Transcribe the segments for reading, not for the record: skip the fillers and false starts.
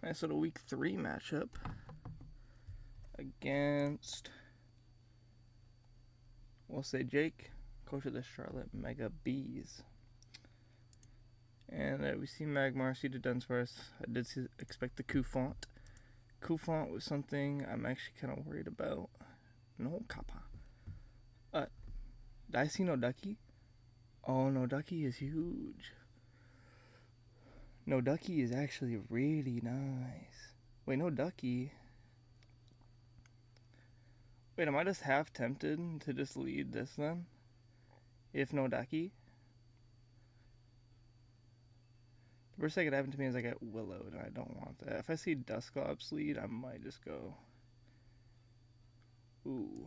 Nice little week 3 matchup against, we'll say Jake, coach of the Charlotte Mega Bees. And we see Magmar, seeded Dunsparce. I did expect the Coufont. Coufont was something I'm actually kind of worried about. No Kappa. Did I see No Ducky? Oh, No Ducky is huge. No Ducky is actually really nice. Wait, No Ducky. Wait, am I just half tempted to just lead this then? If No Ducky? The worst that could happen to me is I get Willowed, and I don't want that. If I see Dusclops lead, I might just go. Ooh.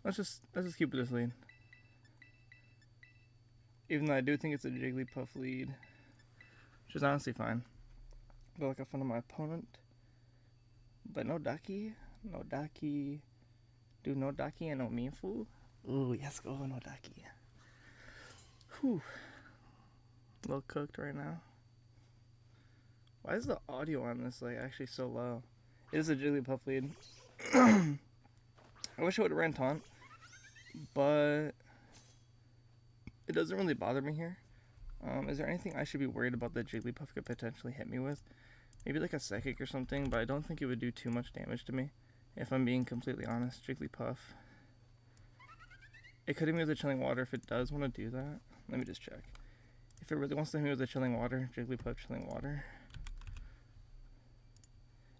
Let's just keep this lead. Even though I do think it's a Jigglypuff lead, which is honestly fine. Go look up fun of my opponent. But No Ducky? No Ducky. Do No Ducky and No Mienfoo? Ooh, yes, go No Ducky. Whew. A little cooked right now. Why is the audio on this like actually so low? It is a Jigglypuff lead. I wish I would have ran Taunt, but it doesn't really bother me here. Is there anything I should be worried about that Jigglypuff could potentially hit me with? Maybe like a Psychic or something, but I don't think it would do too much damage to me, if I'm being completely honest. Jigglypuff. It could hit me with a Chilling Water if it does want to do that. Let me just check. If it really wants to hit me with a Chilling Water, Jigglypuff Chilling Water,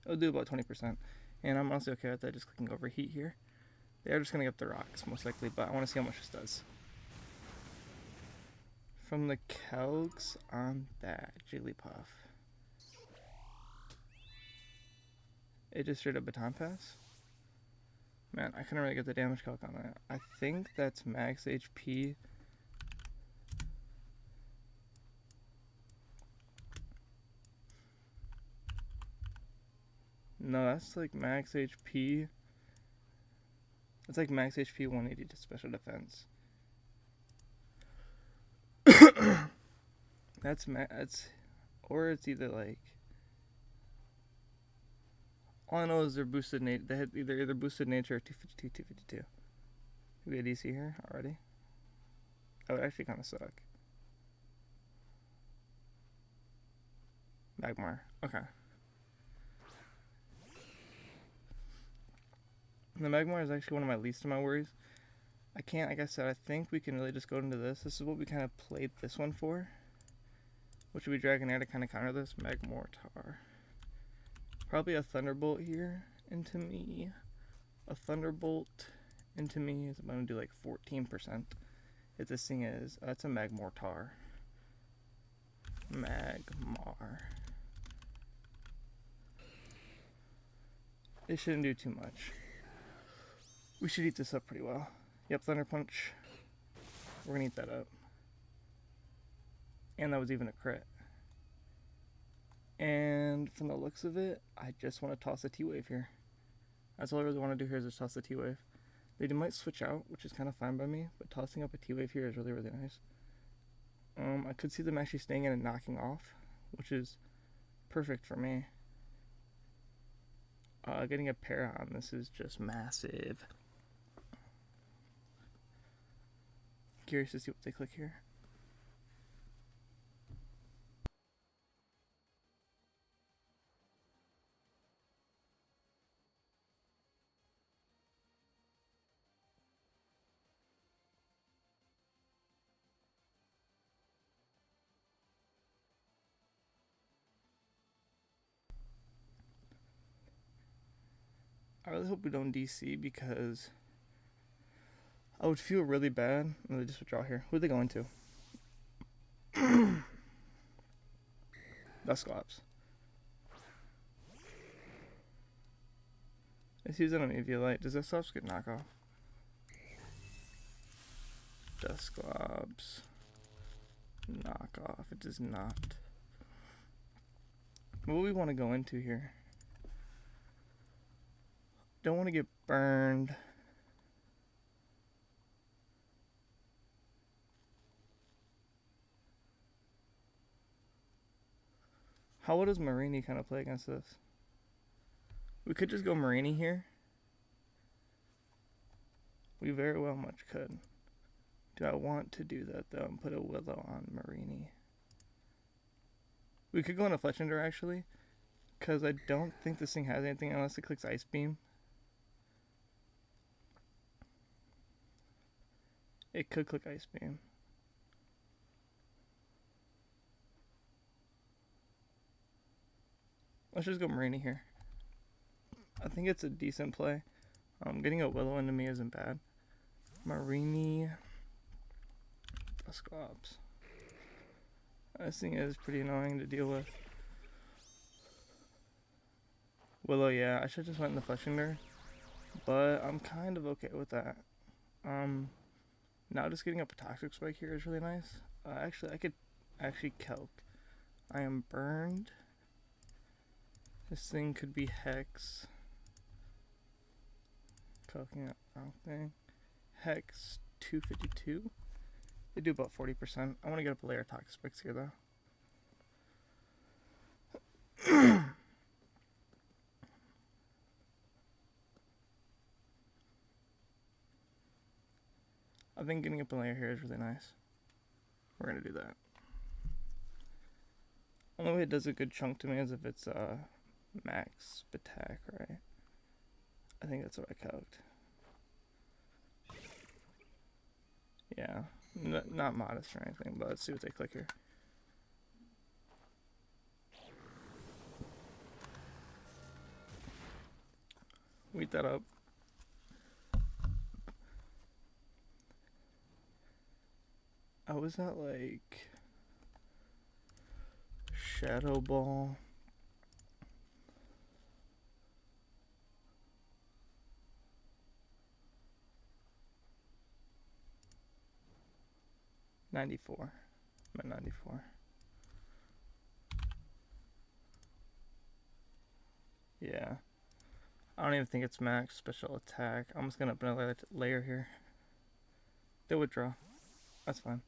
it'll do about 20%. And I'm honestly okay with that, just clicking Overheat here. They are just going to get the rocks, most likely, but I want to see how much this does. From the calcs on that Jigglypuff, it just straight up Baton Pass. Man, I couldn't really get the damage calc on that. I think that's max HP. No, that's like max HP. It's like max HP 180 to special defense. That's or it's either like, all I know is they're boosted nature. They had either boosted nature or 252, 252. We get DC here already. That would actually kind of suck. Magmar. Okay. The Magmar is actually one of my least of my worries. I can't, like I said, I think we can really just go into this. This is what we kind of played this one for. Which would be Dragonair to kind of counter this. Magmortar. Probably a Thunderbolt here into me. A Thunderbolt into me is going to do like 14%. If this thing is, that's a Magmortar. Magmar. It shouldn't do too much. We should eat this up pretty well. Yep, Thunder Punch. We're gonna eat that up. And that was even a crit. And from the looks of it, I just want to toss a T-Wave here. That's all I really want to do here is just toss the T-Wave. They might switch out, which is kind of fine by me, but tossing up a T-Wave here is really, really nice. I could see them actually staying in and knocking off, which is perfect for me. Getting a pair on this is just massive. Curious to see what they click here. I really hope we don't DC because I would feel really bad. Let me just withdraw here. Who are they going to? Dusclops. Let's use it on Eviolite. Does Dusclops get knockoff? Dusclops. Knockoff. It does not. What do we want to go into here? Don't want to get burned. How does Marini kind of play against this? We could just go Marini here. We very well much could. Do I want to do that though and put a Willow on Marini? We could go on a Fletchender actually, because I don't think this thing has anything unless it clicks Ice Beam. It could click Ice Beam. Let's just go Marini here. I think it's a decent play. Getting a Willow into me isn't bad. Marini. Dusclops. This thing is pretty annoying to deal with. Willow, yeah, I should just went in the Fletchender, but I'm kind of okay with that. Now just getting up a Toxic Spike here is really nice. Actually, I could Kelp. I am burned. This thing could be Hex. Cooking up, wrong thing. Hex 252. They do about 40%. I want to get up a layer of Toxic Spikes here though. I think getting up a layer here is really nice. We're going to do that. Only way it does a good chunk to me is if it's max attack, right? I think that's what I calced. Yeah, not modest or anything, but let's see what they click here. Weed that up. I was at like Shadow Ball. I'm at 94. Yeah. I don't even think it's max special attack. I'm just gonna up another layer here. They withdraw. That's fine.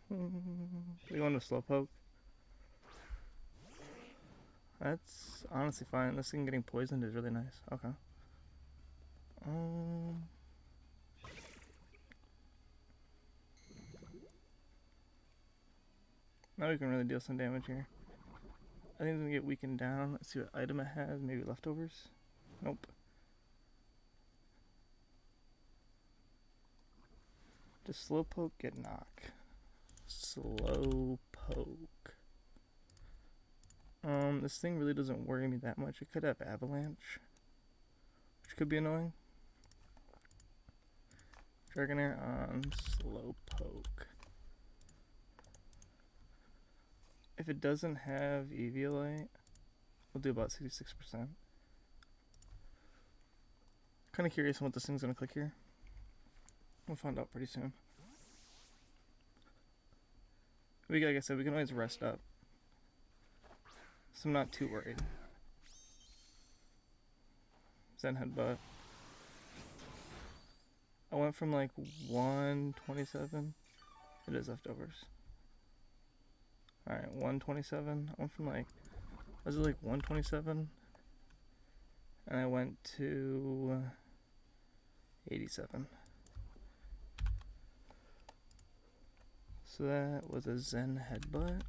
We want to Slowpoke. That's honestly fine. This thing getting poisoned is really nice. Okay. Now we can really deal some damage here. I think it's gonna get weakened down. Let's see what item it has. Maybe leftovers? Nope. Does Slowpoke get knock? Slowpoke. This thing really doesn't worry me that much. It could have Avalanche, which could be annoying. Dragonair on Slowpoke. If it doesn't have Eviolite, we'll do about 66%. Kind of curious on what this thing's gonna click here. We'll find out pretty soon. Like I said, we can always rest up, so I'm not too worried. Zen Headbutt. I went from like 127. It is leftovers. Alright, 127. I went from like, was it like 127? And I went to 87. So that was a Zen Headbutt.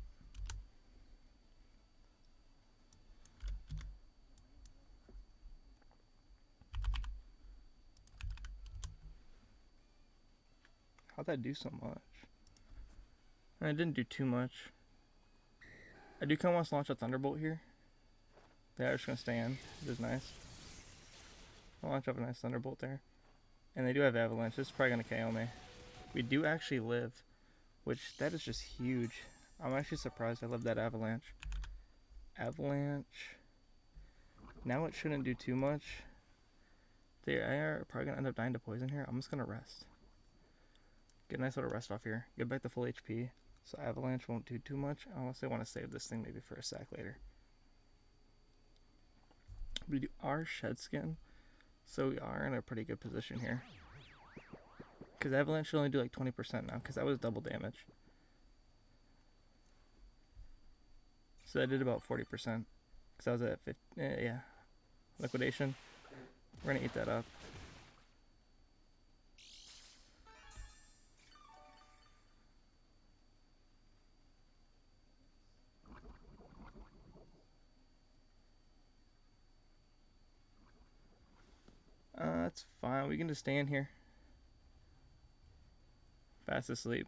How'd that do so much? And I didn't do too much. I do kind of want to launch a Thunderbolt here. They're just going to stay in, which is nice. I'll launch up a nice Thunderbolt there. And they do have Avalanche. This is probably going to KO me. We do actually live, which that is just huge. I'm actually surprised I lived that Avalanche. Avalanche. Now it shouldn't do too much. They are probably going to end up dying to poison here. I'm just going to rest. Get a nice little rest off here. Get back to full HP. So Avalanche won't do too much. Unless I want to save this thing maybe for a sack later. We do our Shed Skin. So we are in a pretty good position here. Because Avalanche should only do like 20% now. Because that was double damage. So I did about 40%. Because I was at 50, yeah. Liquidation. We're gonna eat that up. That's fine. We can just stay in here. Fast asleep.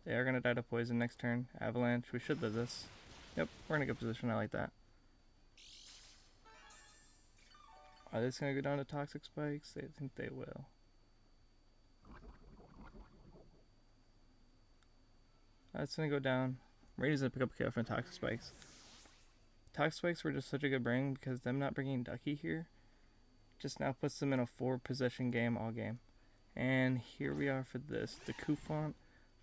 They are gonna die to poison next turn. Avalanche. We should live this. Yep, we're in a good position. I like that. Are they just gonna go down to toxic spikes? I think they will. That's gonna go down. Raider's gonna pick up a kill from toxic spikes. Toxic spikes were just such a good bring because them not bringing Ducky here just now puts them in a 4-possession game all game. And here we are for this. The Kufont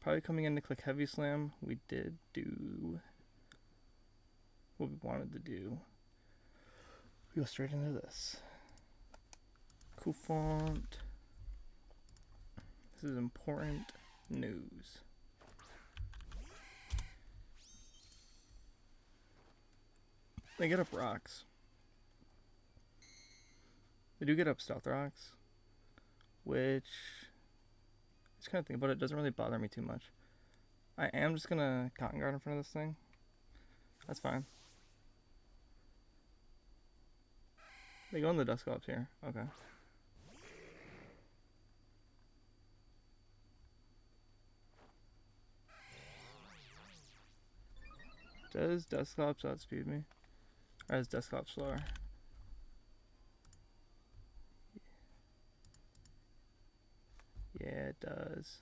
probably coming in to click Heavy Slam. We did do what we wanted to do. We go straight into this. Kufont. This is important news. They get up rocks. They do get up stealth rocks, which, just kind of think about it, doesn't really bother me too much. I am just gonna cotton guard in front of this thing. That's fine. They go in the Dusclops here. Okay. Does Dusclops outspeed me? Or is Dusclops slower? Yeah, it does.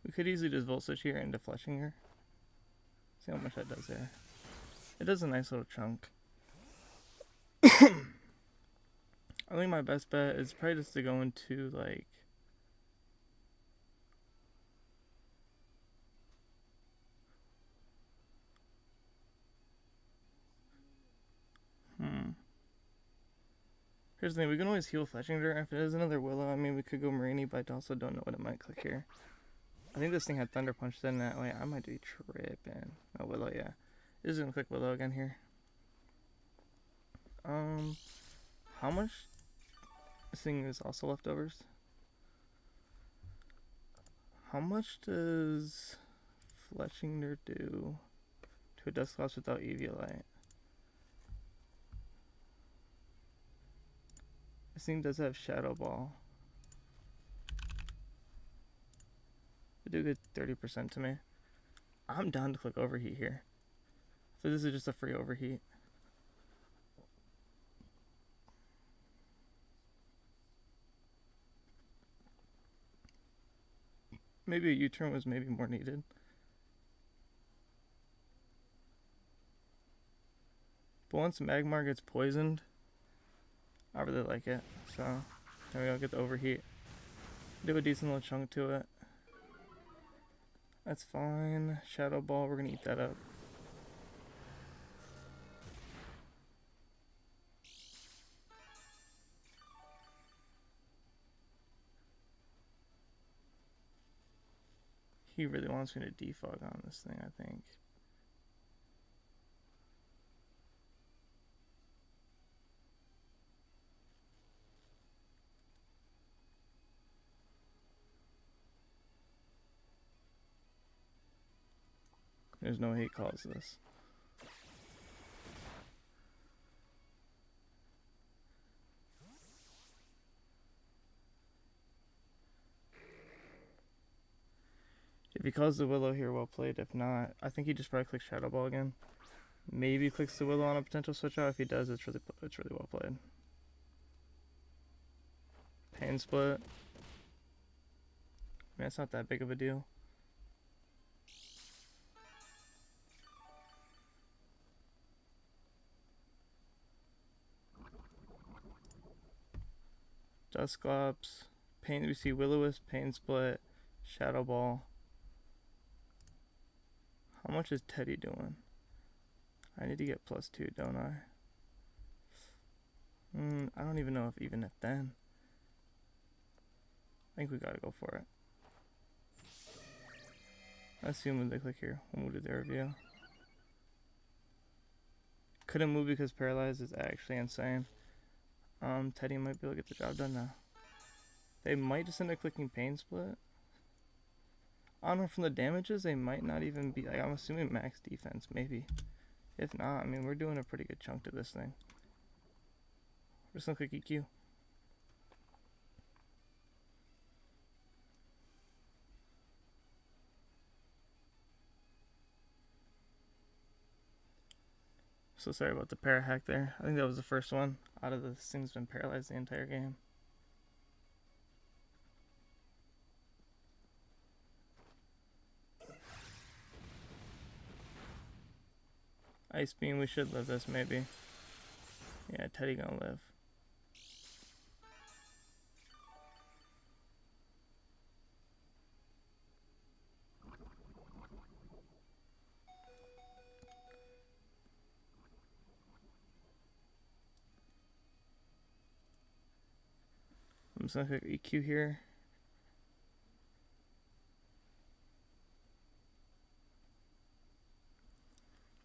We could easily just Volt Switch here into Fletchinger. See how much that does there. It does a nice little chunk. I think my best bet is probably just to go into, like, here's the thing, we can always heal Fletchinger. If it is another Willow, I mean, we could go Marini, but I also don't know what it might click here. I think this thing had Thunder Punch in that way. I might be tripping. Oh, Willow, yeah. This is gonna click Willow again here. How much? This thing is also leftovers. How much does Fletchinger do to a Dusclops without Eviolite? This thing does have Shadow Ball. They do get 30% to me. I'm down to click Overheat here. So this is just a free Overheat. Maybe a U-turn was maybe more needed. But once Magmar gets poisoned, I really like it. So there we go, get the Overheat. Do a decent little chunk to it. That's fine. Shadow Ball, we're gonna eat that up. He really wants me to defog on this thing, I think. There's no way he calls this. If he calls the Willow here, well played. If not, I think he just probably clicks Shadow Ball again. Maybe clicks the Willow on a potential switch out. If he does, it's really well played. Pain Split. I mean, it's not that big of a deal. Dusclops. Pain. We see Will-O-Wisp, Pain Split, Shadow Ball. How much is Teddy doing? I need to get +2, don't I? I don't even know if then. think we gotta go for it. I assume when they click here, we'll move to their review. Couldn't move because paralyzed is actually insane. Teddy might be able to get the job done now. They might just end up clicking Pain Split. I don't know, from the damages, they might not even be, like, I'm assuming max defense, maybe. If not, I mean, we're doing a pretty good chunk to this thing. We're just gonna click EQ. So sorry about the para hack there. I think that was the first one out of this thing's been paralyzed the entire game. Ice Beam, we should live this maybe. Yeah, Teddy gonna live. I'm just gonna click EQ here.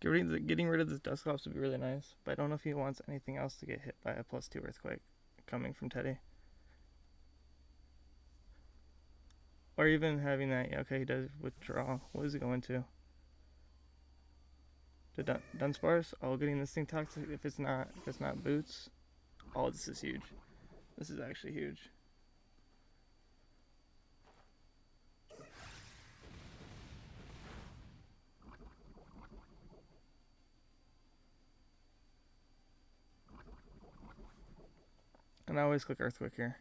Getting rid of this Dusclops would be really nice, but I don't know if he wants anything else to get hit by a +2 Earthquake coming from Teddy. Or even having that, yeah, okay, he does withdraw. What is he going to? The Dunsparce? Oh, getting this thing toxic if it's not boots. Oh, this is huge. This is actually huge. And I always click Earthquake here.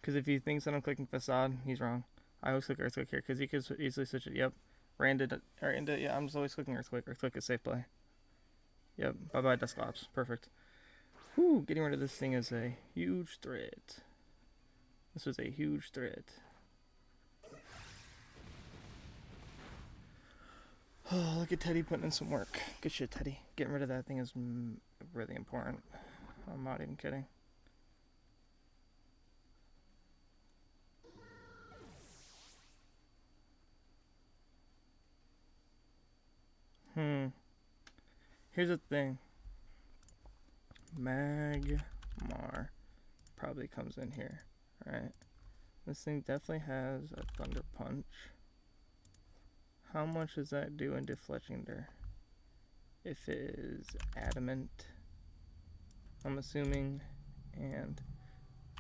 Because if he thinks that I'm clicking Facade, he's wrong. I always click Earthquake here because he could easily switch it. Yep. Yeah, I'm just always clicking Earthquake. Earthquake is safe play. Yep. Bye-bye, Dusclops. Perfect. Whew, getting rid of this thing is a huge threat. This was a huge threat. Oh, look at Teddy putting in some work. Good shit, Teddy. Getting rid of that thing is really important. I'm not even kidding. Here's the thing. Magmar probably comes in here, right? This thing definitely has a Thunder Punch. How much does that do into Fletchinder? If it is Adamant, I'm assuming, and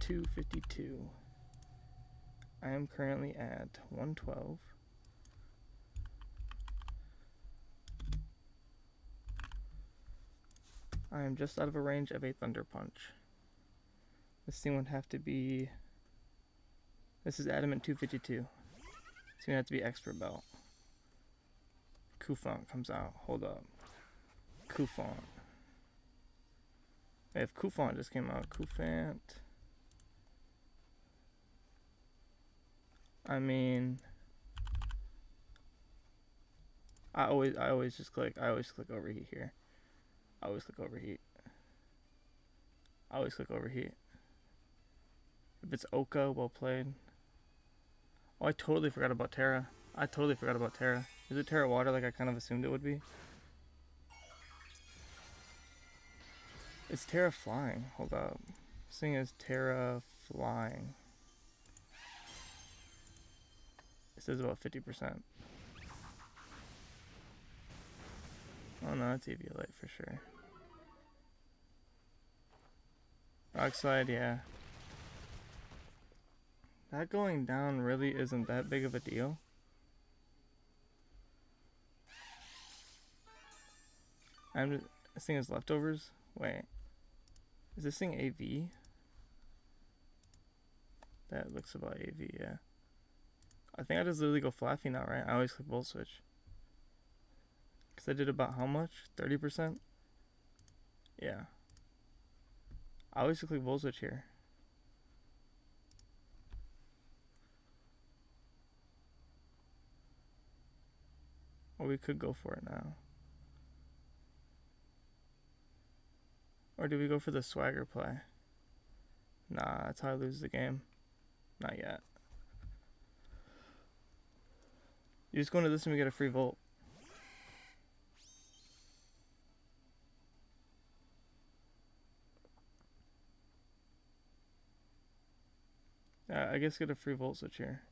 252. I am currently at 112. I am just out of a range of a Thunder Punch. This thing would have to be... This is Adamant 252. It's gonna have to be Expert Belt. Kufant comes out. Hold up. Kufant. If Kufant just came out, Kufant. I mean, I always click overheat here. I always click overheat. If it's Oka, well played. Oh, I totally forgot about Terra. Is it Terra Water like I kind of assumed it would be? It's Terra Flying. Hold up. This thing is Terra Flying. It says about 50%. Oh no, that's Eviolite for sure. Rock Slide, yeah. That going down really isn't that big of a deal. This thing is leftovers? Wait. Is this thing AV? That looks about AV, yeah. I think I just literally go FLAFFY now, right? I always click Volt Switch. Because I did about how much? 30%? Yeah. I always click Volt Switch here. Or we could go for it now. Or do we go for the swagger play? Nah, that's how I lose the game. Not yet. You just go into this and we get a free volt. I guess get a free volt switch here.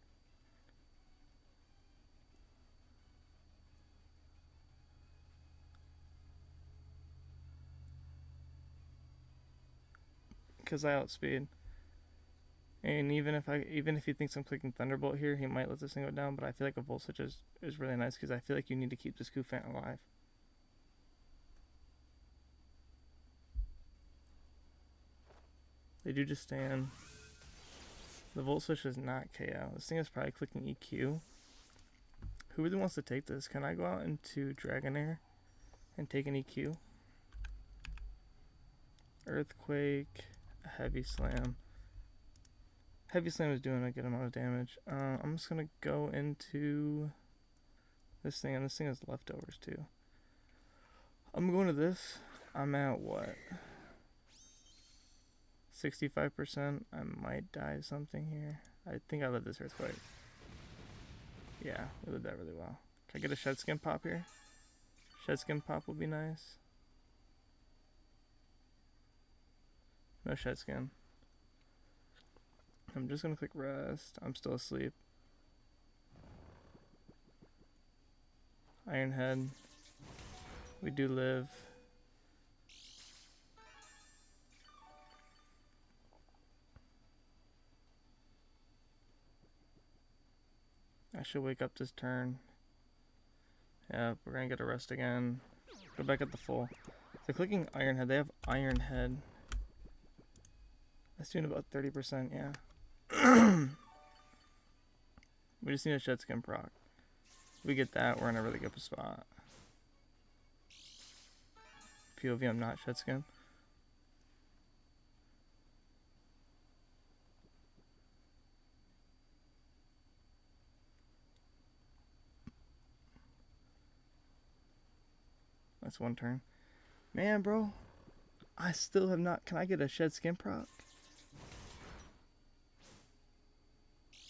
Because I outspeed. And even if he thinks I'm clicking Thunderbolt here, he might let this thing go down, but I feel like a volt switch is really nice because I feel like you need to keep this Koufant alive. They do just stand. The volt switch is not KO. This thing is probably clicking EQ. Who really wants to take this? Can I go out into Dragonair and take an EQ? Earthquake, Heavy Slam. Heavy Slam is doing a good amount of damage. I'm just going to go into this thing, and this thing has leftovers too. I'm going to this. I'm at what? 65%. I might die of something here. I think I lived this Earthquake. Yeah, we lived that really well. Can I get a Shed Skin Pop here? Shed Skin Pop would be nice. No Shed Skin. I'm just gonna click rest. I'm still asleep. Iron Head. We do live. I should wake up this turn. Yeah, we're gonna get a rest again. Go back at the full. They're clicking Iron Head. They have Iron Head. That's doing about 30%, yeah. We just need a Shed Skin proc. If we get that, we're in a really good spot. POV, I'm not Shed Skin. That's one turn. Man, bro. I still have not... Can I get a Shed Skin proc?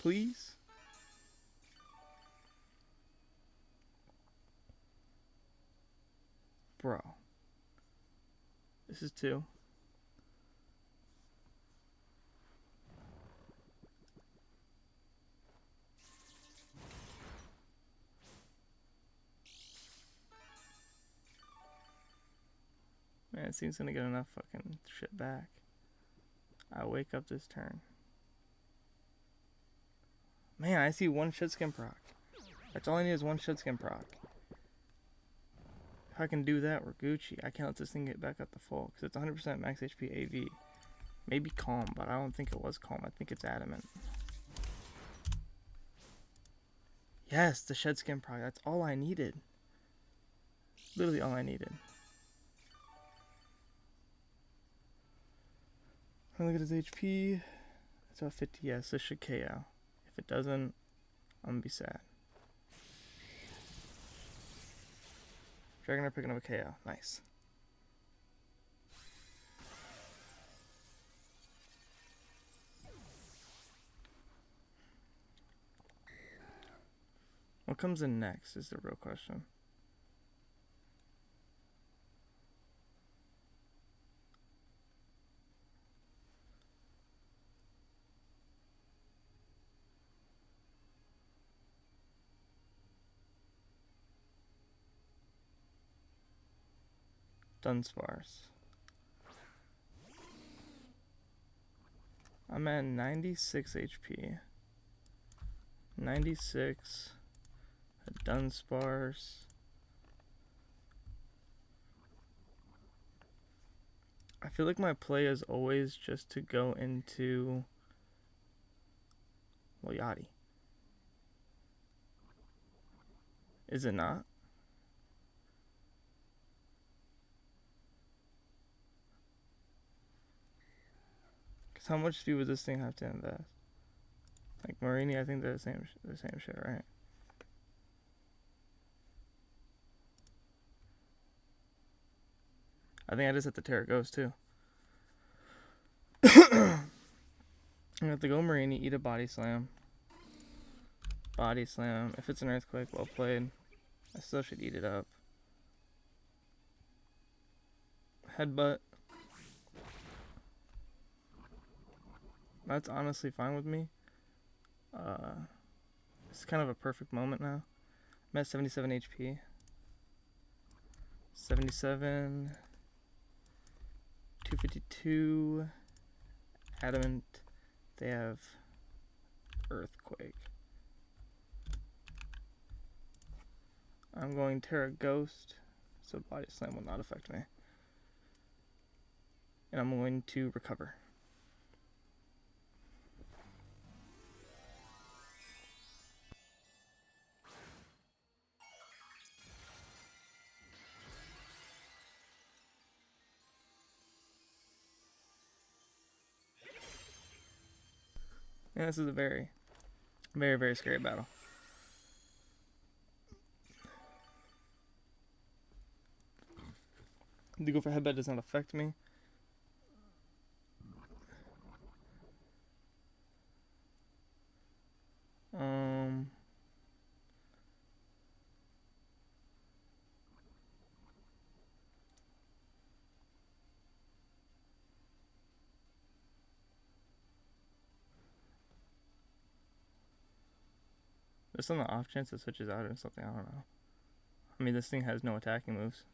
Please? Bro. This is 2. Man, it seems gonna get enough fucking shit back. I wake up this turn. Man, I see one Shed Skin proc. That's all I need is one Shed Skin proc. If I can do that, we're Gucci. I can't let this thing get back up to full because it's 100% max HP AV. Maybe Calm, but I don't think it was Calm. I think it's Adamant. Yes, the Shed Skin proc. That's all I needed. Literally all I needed. Look at his HP. It's about 50. Yes, this should KO. If it doesn't, I'm gonna be sad. Dragonair picking up a KO. Nice. What comes in next is the real question. Dunsparce. I'm at 96 HP. 96. A Dunsparce. I feel like my play is always just to go into Yachty. Is it not? Because how much speed would this thing have to invest? Like Marini, I think they're the same shit, right? I think I just hit the Terra Ghost too. I'm gonna have to go Marini, eat a body slam. Body slam. If it's an earthquake, well played. I still should eat it up. Headbutt. That's honestly fine with me. It's kind of a perfect moment now. I'm at 77 HP. 77. 252. Adamant. They have earthquake. I'm going Terra Ghost, so body slam will not affect me. And I'm going to recover. And this is a very, very, very scary battle. The go for headbutt does not affect me. Just on the off chance it switches out or something, I don't know. I mean, this thing has no attacking moves.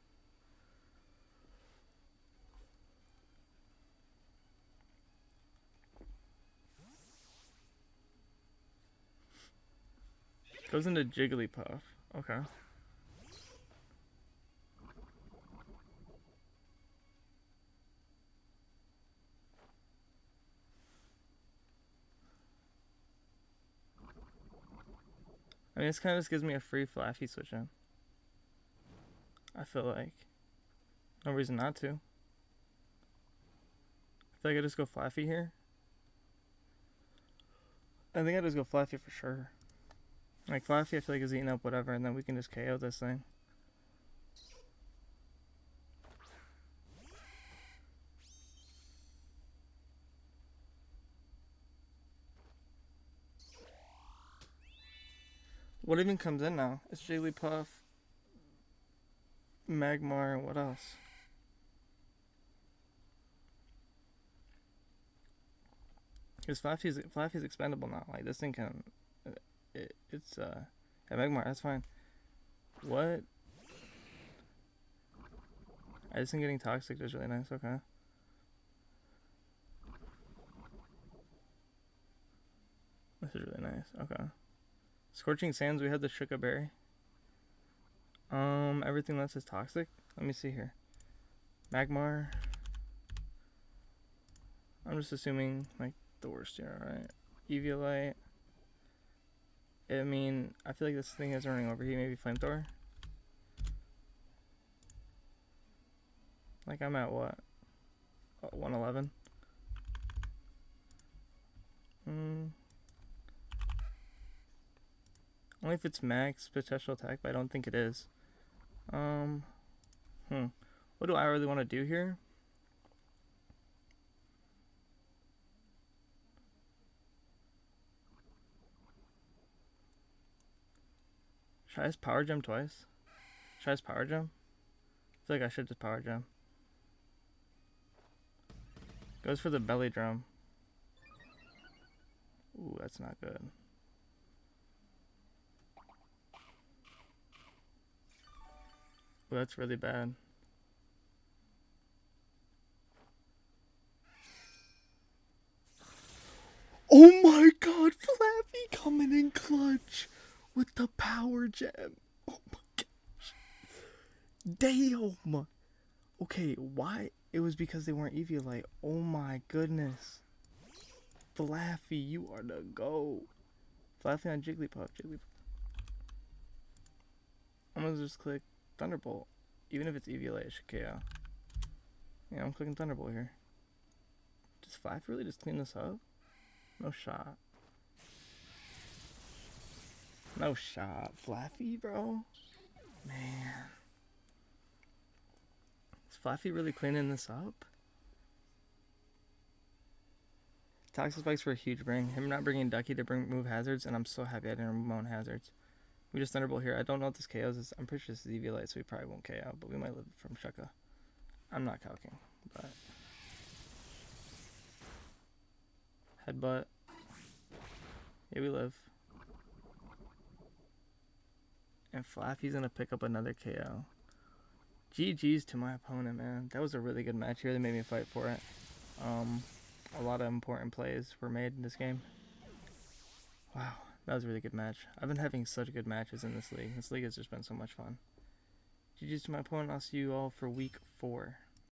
Goes into Jigglypuff. Okay. I mean, this kind of just gives me a free FLAFFY switch in. I feel like. No reason not to. I feel like I just go FLAFFY here. I think I just go FLAFFY for sure. Like, FLAFFY I feel like is eating up whatever, and then we can just KO this thing. What even comes in now? It's Jigglypuff, Magmar, and what else? Because FLAFFY's expendable now. Like, this thing can... It's yeah, Magmar, that's fine. What? This thing getting toxic is really nice, okay. This is really nice, okay. Scorching Sands, we had the Shuka Berry. Everything else is toxic. Let me see here. Magmar. I'm just assuming, like, the worst here, right? Eviolite. I mean, I feel like this thing is running over here. Maybe Flamethrower. Like, I'm at what? 111? Only if it's max potential attack, but I don't think it is. What do I really want to do here? Should I just Power Gem twice? Should I just Power Gem? I feel like I should just Power Gem. Goes for the Belly Drum. Ooh, that's not good. Ooh, that's really bad. Oh my god, FLAFFY coming in clutch with the Power Gem. Oh my gosh. Damn. Okay, why? It was because they weren't Eviolite. Oh my goodness. FLAFFY, you are the GOAT. FLAFFY on Jigglypuff. I'm gonna just click Thunderbolt. Even if it's Eviolite, it should KO. Yeah, I'm clicking Thunderbolt here. Does FLAFFY really just clean this up? No shot. No shot. FLAFFY, bro? Man. Is FLAFFY really cleaning this up? Toxic Spikes were a huge bring. Him not bringing Ducky to move hazards, and I'm so happy I didn't remove my own hazards. We just Thunderbolt here. I don't know what this KOs is. I'm pretty sure this is EV Light, so we probably won't KO, but we might live from Shucka. I'm not calcing, but... Headbutt. Yeah, we live. And FLAFFY's gonna pick up another KO. GG's to my opponent, man. That was a really good match here. They made me fight for it. A lot of important plays were made in this game. Wow, that was a really good match. I've been having such good matches in this league. This league has just been so much fun. GG's to my opponent. I'll see you all for week 4.